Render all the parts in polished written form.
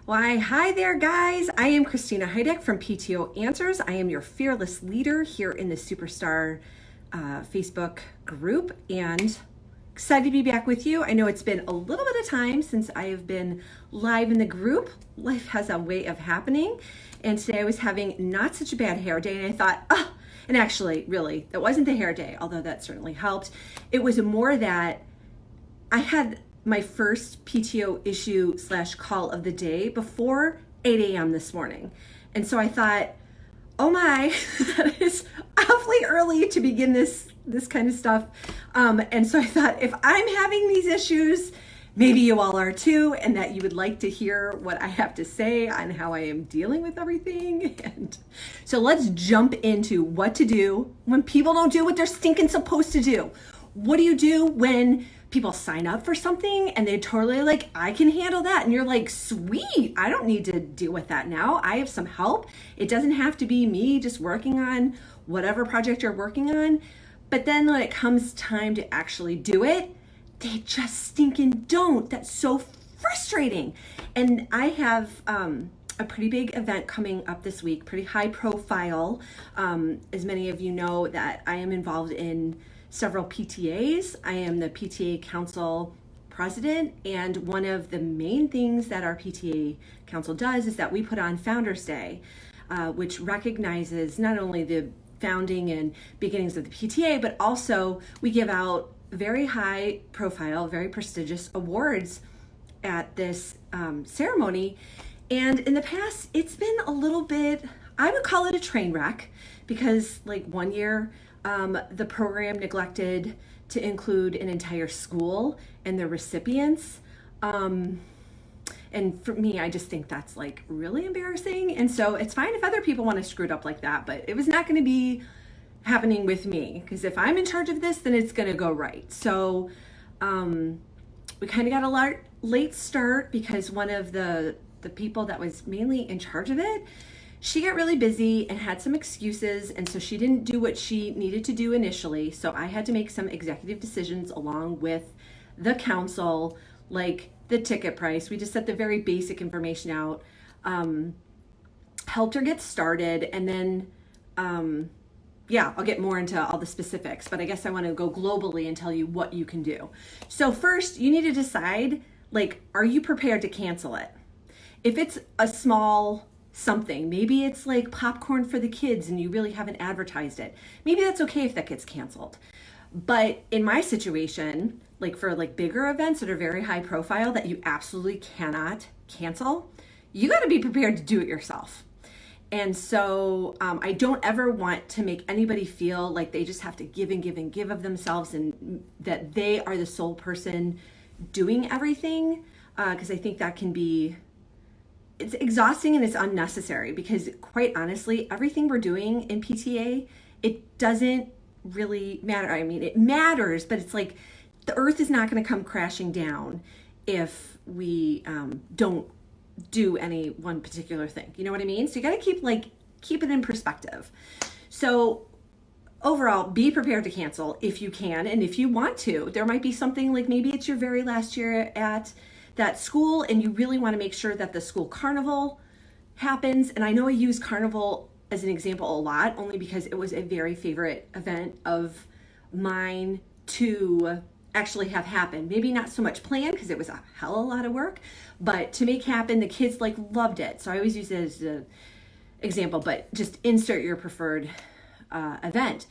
Why, hi there, guys. I am Christina Heideck from PTO Answers. I am your fearless leader here in the Superstar Facebook group and excited to be back with you. I know it's been a little bit of time since I have been live in the group. Life has a way of happening. And today I was having not such a bad hair day, and I thought, and actually, really, it wasn't the hair day, although that certainly helped. It was more that I had my first PTO issue / call of the day before 8 a.m. this morning. And so I thought, oh my, that is awfully early to begin this kind of stuff. And so I thought, if I'm having these issues, maybe you all are too, and that you would like to hear what I have to say on how I am dealing with everything. And so let's jump into what to do when people don't do what they're stinking supposed to do. What do you do when people sign up for something and they're totally like, I can handle that? And you're like, sweet, I don't need to deal with that now. I have some help. It doesn't have to be me just working on whatever project you're working on. But then when it comes time to actually do it, they just stinking don't. That's so frustrating. And I have a pretty big event coming up this week, pretty high profile. As many of you know, that I am involved in several PTAs. I am the PTA Council President, and one of the main things that our PTA Council does is that we put on Founders Day, which recognizes not only the founding and beginnings of the PTA, but also we give out very high profile, very prestigious awards at this ceremony. And in the past, it's been a little bit, I would call it a train wreck, because like one year, the program neglected to include an entire school and the recipients. And for me, I just think that's like really embarrassing. And so it's fine if other people want to screw it up like that, but it was not going to be happening with me, because if I'm in charge of this, then it's going to go right. So we kind of got a late start because one of the people that was mainly in charge of it, she got really busy and had some excuses, and so she didn't do what she needed to do initially. So I had to make some executive decisions along with the council, like the ticket price. We just set the very basic information out, helped her get started, and then I'll get more into all the specifics, but I guess I want to go globally and tell you what you can do. So first, you need to decide, like, are you prepared to cancel it? If it's a small something, maybe it's like popcorn for the kids and you really haven't advertised it, maybe that's okay if that gets canceled. But in my situation, like for like bigger events that are very high profile that you absolutely cannot cancel, you got to be prepared to do it yourself. And so I don't ever want to make anybody feel like they just have to give and give and give of themselves and that they are the sole person doing everything, because I think that can be, it's exhausting and it's unnecessary, because quite honestly, everything we're doing in PTA, it doesn't really matter. I mean, it matters, but it's like the earth is not going to come crashing down if we don't do any one particular thing. You know what I mean? So you got to keep it in perspective. So overall, be prepared to cancel if you can and if you want to. There might be something like maybe it's your very last year at that school and you really want to make sure that the school carnival happens. And I know I use carnival as an example a lot, only because it was a very favorite event of mine to actually have happen. Maybe not so much planned because it was a hell of a lot of work, but to make happen, the kids like loved it. So I always use it as an example, but just insert your preferred event.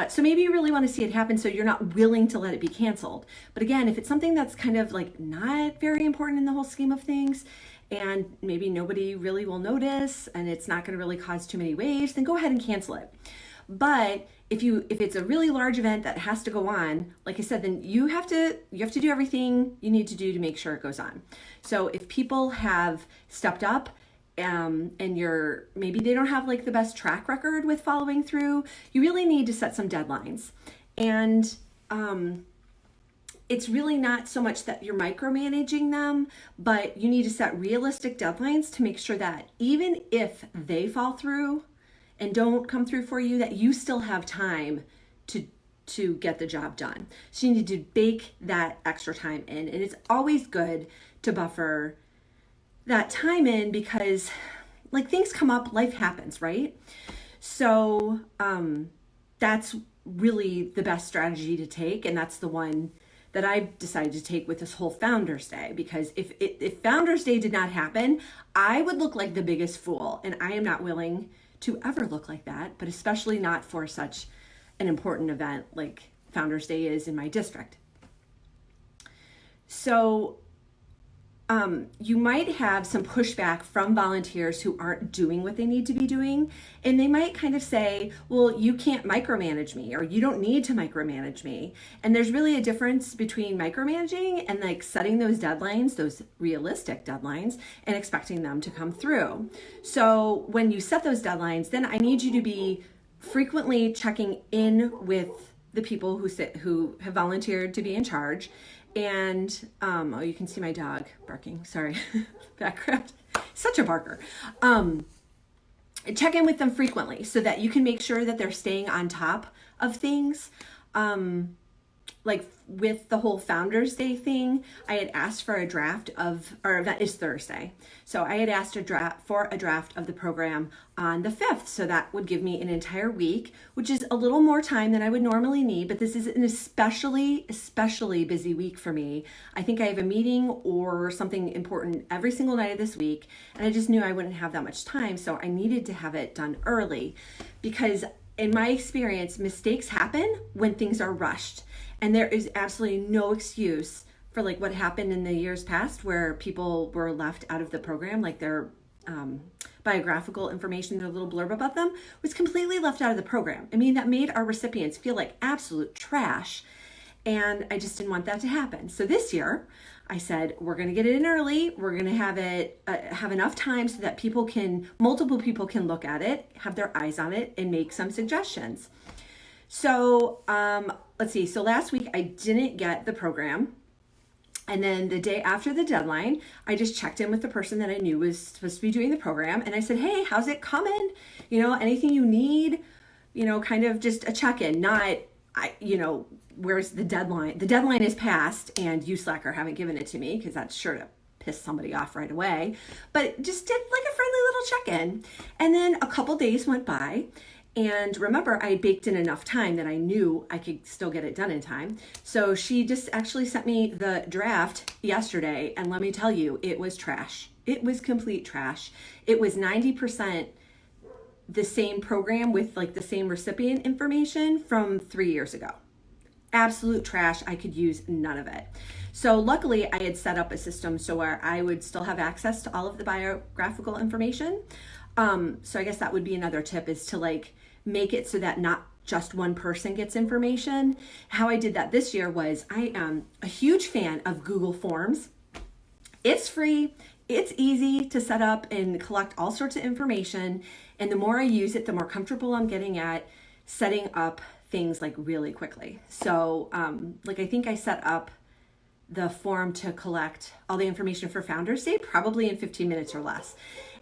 So maybe you really want to see it happen, so you're not willing to let it be canceled. But again, if it's something that's kind of like not very important in the whole scheme of things, and maybe nobody really will notice, and it's not going to really cause too many waves, then go ahead and cancel it. But if it's a really large event that has to go on, like I said, then you have to do everything you need to do to make sure it goes on. So if people have stepped up, and maybe they don't have like the best track record with following through, you really need to set some deadlines. And it's really not so much that you're micromanaging them, but you need to set realistic deadlines to make sure that even if they fall through and don't come through for you, that you still have time to get the job done. So you need to bake that extra time in, and it's always good to buffer that time in because like things come up, life happens, right? So that's really the best strategy to take, and that's the one that I've decided to take with this whole Founders Day, because if Founders Day did not happen, I would look like the biggest fool, and I am not willing to ever look like that, but especially not for such an important event like Founders Day is in my district. So you might have some pushback from volunteers who aren't doing what they need to be doing. And they might kind of say, well, you can't micromanage me, or you don't need to micromanage me. And there's really a difference between micromanaging and like setting those deadlines, those realistic deadlines, and expecting them to come through. So when you set those deadlines, then I need you to be frequently checking in with the people who have volunteered to be in charge. And oh, you can see my dog barking, sorry. Background, such a barker. Check in with them frequently so that you can make sure that they're staying on top of things. Like with the whole Founders Day thing, I had asked for a draft of, or that is Thursday. So I had asked for a draft of the program on the 5th. So that would give me an entire week, which is a little more time than I would normally need, but this is an especially busy week for me. I think I have a meeting or something important every single night of this week, and I just knew I wouldn't have that much time. So I needed to have it done early, because in my experience, mistakes happen when things are rushed. And there is absolutely no excuse for like what happened in the years past where people were left out of the program, like their biographical information, their little blurb about them was completely left out of the program. I mean, that made our recipients feel like absolute trash. And I just didn't want that to happen. So this year I said, we're going to get it in early. We're going to have it, have enough time so that multiple people can look at it, have their eyes on it, and make some suggestions. So let's see. So last week I didn't get the program. And then the day after the deadline, I just checked in with the person that I knew was supposed to be doing the program. And I said, hey, how's it coming? Anything you need, kind of just a check-in, not, where's the deadline? The deadline is passed and you slacker haven't given it to me, because that's sure to piss somebody off right away. But just did like a friendly little check-in. And then a couple days went by. And remember, I baked in enough time that I knew I could still get it done in time. So she just actually sent me the draft yesterday. And let me tell you, it was trash. It was complete trash. It was 90% the same program with like the same recipient information from 3 years ago. Absolute trash. I could use none of it. So luckily I had set up a system so where I would still have access to all of the biographical information. So I guess that would be another tip, is to like make it so that not just one person gets information. How I did that this year was, I am a huge fan of Google Forms. It's free. It's easy to set up and collect all sorts of information. And the more I use it, the more comfortable I'm getting at setting up things like really quickly. So like I think I set up the form to collect all the information for Founders Day probably in 15 minutes or less.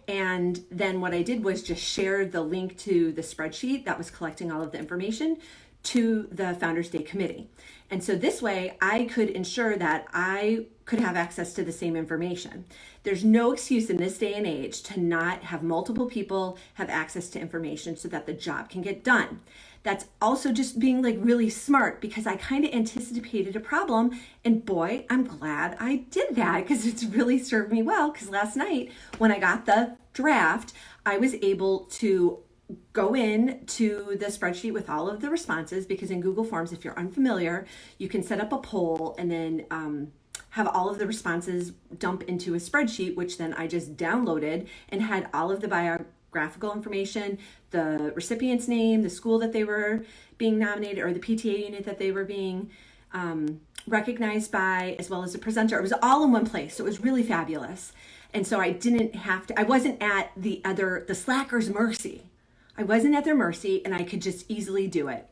And then what I did was just share the link to the spreadsheet that was collecting all of the information to the Founders Day committee. And so this way I could ensure that I could have access to the same information. There's no excuse in this day and age to not have multiple people have access to information so that the job can get done. That's also just being like really smart, because I kind of anticipated a problem, and boy, I'm glad I did that, because it's really served me well. Because last night when I got the draft, I was able to go in to the spreadsheet with all of the responses, because in Google Forms, if you're unfamiliar, you can set up a poll and then have all of the responses dump into a spreadsheet, which then I just downloaded and had all of the biographical information, the recipient's name, the school that they were being nominated, or the PTA unit that they were being recognized by, as well as the presenter. It was all in one place. So it was really fabulous. And so I wasn't at the slacker's mercy. I wasn't at their mercy, and I could just easily do it.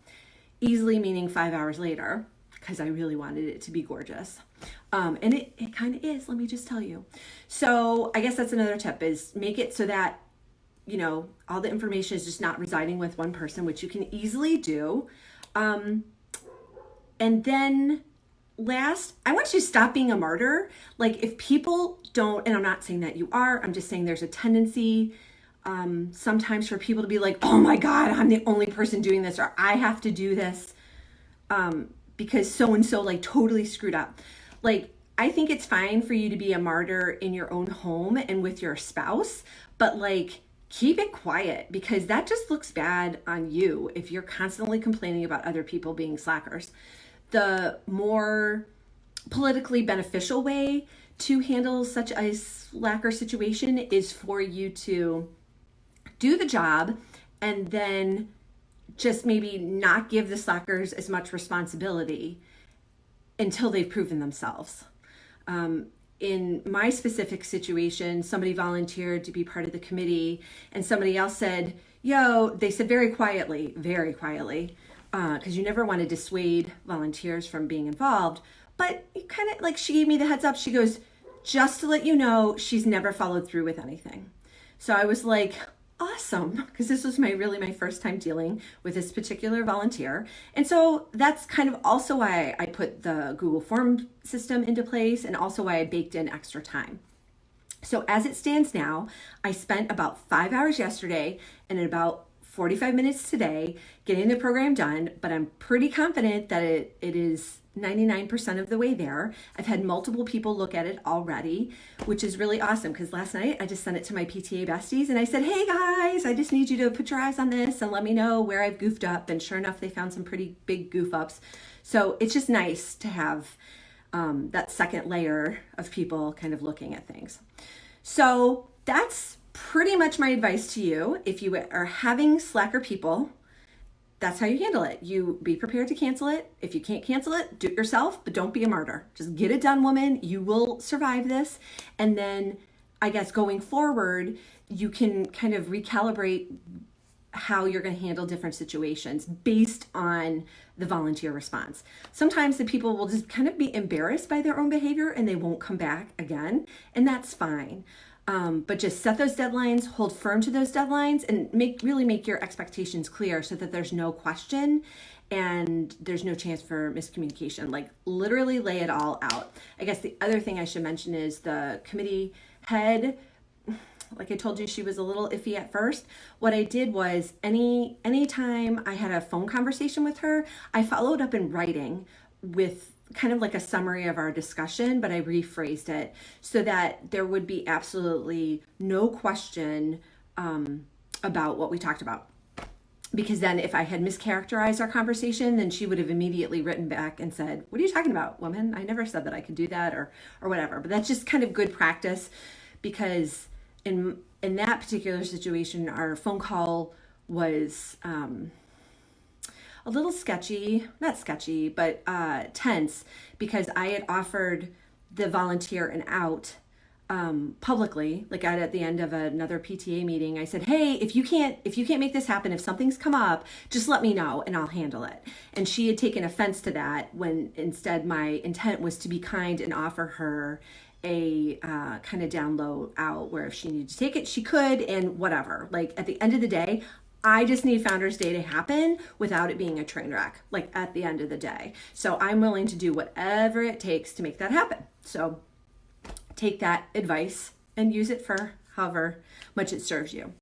Easily meaning 5 hours later, because I really wanted it to be gorgeous. And it kind of is, let me just tell you. So I guess that's another tip, is make it so that, all the information is just not residing with one person, which you can easily do. And then last, I want you to stop being a martyr. Like if people don't, and I'm not saying that you are, I'm just saying there's a tendency sometimes for people to be like, oh my God, I'm the only person doing this, or I have to do this because so-and-so like totally screwed up. Like, I think it's fine for you to be a martyr in your own home and with your spouse, but like, keep it quiet because that just looks bad on you if you're constantly complaining about other people being slackers. The more politically beneficial way to handle such a slacker situation is for you to do the job and then just maybe not give the slackers as much responsibility until they've proven themselves. In my specific situation, somebody volunteered to be part of the committee and somebody else said, they said very quietly, because you never want to dissuade volunteers from being involved, but kind of like she gave me the heads up. She goes, just to let you know, she's never followed through with anything. So I was like, awesome, because this was my first time dealing with this particular volunteer. And so that's kind of also why I put the Google Form system into place and also why I baked in extra time. So as it stands now, I spent about 5 hours yesterday and about 45 minutes today getting the program done, but I'm pretty confident that it is 99% of the way there. I've had multiple people look at it already, which is really awesome because last night I just sent it to my PTA besties and I said, hey guys, I just need you to put your eyes on this and let me know where I've goofed up. And sure enough, they found some pretty big goof ups. So it's just nice to have that second layer of people kind of looking at things. So that's pretty much my advice to you. If you are having slacker people, that's how you handle it. You be prepared to cancel it. If you can't cancel it, do it yourself, but don't be a martyr. Just get it done, woman. You will survive this. And then I guess going forward, you can kind of recalibrate how you're going to handle different situations based on the volunteer response. Sometimes the people will just kind of be embarrassed by their own behavior and they won't come back again. And that's fine. But just set those deadlines, hold firm to those deadlines, and really make your expectations clear so that there's no question and there's no chance for miscommunication. Like literally lay it all out. I guess the other thing I should mention is the committee head. Like I told you, she was a little iffy at first. What I did was anytime I had a phone conversation with her, I followed up in writing with kind of like a summary of our discussion, but I rephrased it so that there would be absolutely no question about what we talked about. Because then if I had mischaracterized our conversation, then she would have immediately written back and said, what are you talking about, woman? I never said that I could do that or whatever. But that's just kind of good practice because in that particular situation, our phone call was a little not sketchy, but tense because I had offered the volunteer an out publicly, like at the end of another PTA meeting. I said, hey, if you can't make this happen, if something's come up, just let me know and I'll handle it. And she had taken offense to that when instead my intent was to be kind and offer her a kind of down low out where if she needed to take it, she could, and whatever. Like at the end of the day, I just need Founders Day to happen without it being a train wreck, like at the end of the day. So I'm willing to do whatever it takes to make that happen. So take that advice and use it for however much it serves you.